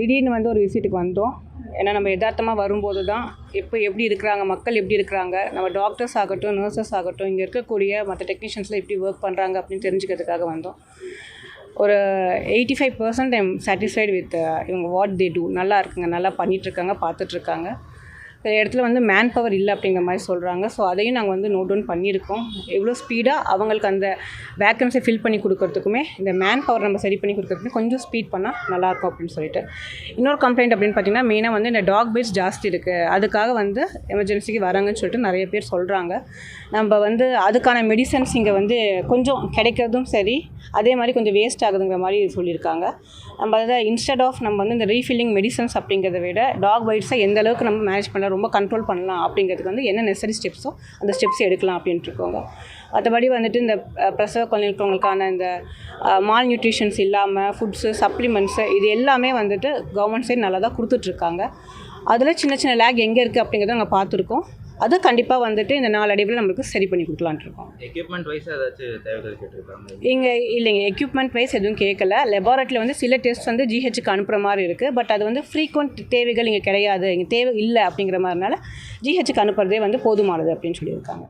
திடீர்னு வந்து ஒரு விசிட்டுக்கு வந்தோம். ஏன்னா நம்ம யதார்த்தமாக வரும்போது தான் எப்படி இருக்கிறாங்க, மக்கள் எப்படி இருக்கிறாங்க, நம்ம டாக்டர்ஸ் ஆகட்டும், நர்சஸ் ஆகட்டும், இங்கே இருக்கக்கூடிய மற்ற டெக்னீஷியன்ஸ்லாம் எப்படி ஒர்க் பண்ணுறாங்க அப்படின்னு தெரிஞ்சுக்கிறதுக்காக வந்தோம். ஒரு 85% ஐம் சாட்டிஸ்ஃபைடு வித் இவங்க வாட் தே டூ. நல்லா இருக்குங்க, நல்லா பண்ணிகிட்ருக்காங்க, பார்த்துட்ருக்காங்க. சில இடத்துல வந்து மேன் பவர் இல்லை அப்படிங்கிற மாதிரி சொல்கிறாங்க. ஸோ அதையும் நாங்கள் வந்து நோட் டவுன் பண்ணியிருக்கோம். எவ்வளோ ஸ்பீடாக அவங்களுக்கு அந்த வேக்கன்ஸை ஃபில் பண்ணி கொடுக்கறதுக்குமே இந்த மேன் பவர் நம்ம சரி பண்ணி கொடுக்கறதுக்கு கொஞ்சம் ஸ்பீட் பண்ணால் நல்லாயிருக்கும் அப்படின்னு சொல்லிட்டு. இன்னொரு கம்ப்ளைண்ட் அப்படின்னு பார்த்தீங்கன்னா மெயினாக வந்து இந்த டாக் பைட்ஸ் ஜாஸ்தி இருக்குது, அதுக்காக வந்து எமர்ஜென்சிக்கு வராங்கன்னு சொல்லிட்டு நிறைய பேர் சொல்கிறாங்க. நம்ம வந்து அதுக்கான மெடிசன்ஸ் இங்கே வந்து கொஞ்சம் கிடைக்கிறதும் சரி, அதே மாதிரி கொஞ்சம் வேஸ்ட் ஆகுதுங்கிற மாதிரி சொல்லியிருக்காங்க. நம்ம அதை இன்ஸ்டெட் ஆஃப் நம்ம வந்து இந்த ரீஃபில்லிங் மெடிசன்ஸ் அப்படிங்கிறத விட டாக் பைட்ஸை எந்த அளவுக்கு நம்ம மேனேஜ் பண்ணலாம், ரொம்ப கண்ட்ரோல் பண்ணலாம் அப்படிங்கிறதுக்கு வந்து என்ன நெசசரி ஸ்டெப்ஸோ அந்த ஸ்டெப்ஸ் எடுக்கலாம் அப்படின்ட்டு இருக்கோங்க. மற்றபடி வந்துட்டு இந்த பிரசவ குழந்தைகளுக்கான இந்த மால் நியூட்ரிஷன்ஸ் இல்லாமல் ஃபுட்ஸு, சப்ளிமெண்ட்ஸு இது எல்லாமே வந்துட்டு கவர்மெண்ட் சைடு நல்லா தான் கொடுத்துட்ருக்காங்க. அதில் சின்ன சின்ன லேக் எங்கே இருக்குது அப்படிங்கிறத நாங்கள் பார்த்துருக்கோம். அது கண்டிப்பாக வந்துட்டு இந்த நாளடைவில் நம்மளுக்கு சரி பண்ணி கொடுக்கலான்ட்டு இருக்கோம். எக்யூப்மெண்ட் வைஸ் ஏதாச்சும் தேவைகள் கேட்டிருக்காங்க? இங்கே இல்லைங்க, எக்யூப்மெண்ட் வைஸ் எதுவும் கேட்கல. லெபார்ட்டரியில் வந்து சில டெஸ்ட் வந்து ஜிஹெச்சுக்கு அனுப்புகிற மாதிரி இருக்குது. பட் அது வந்து ஃப்ரீக்வெண்ட் தேவைகள் இங்கே கிடையாது, இங்கே தேவை இல்லை அப்படிங்கிற மாதிரினால ஜிஹெச்சுக்கு அனுப்புறதே வந்து போதுமானது அப்படின்னு சொல்லியிருக்காங்க.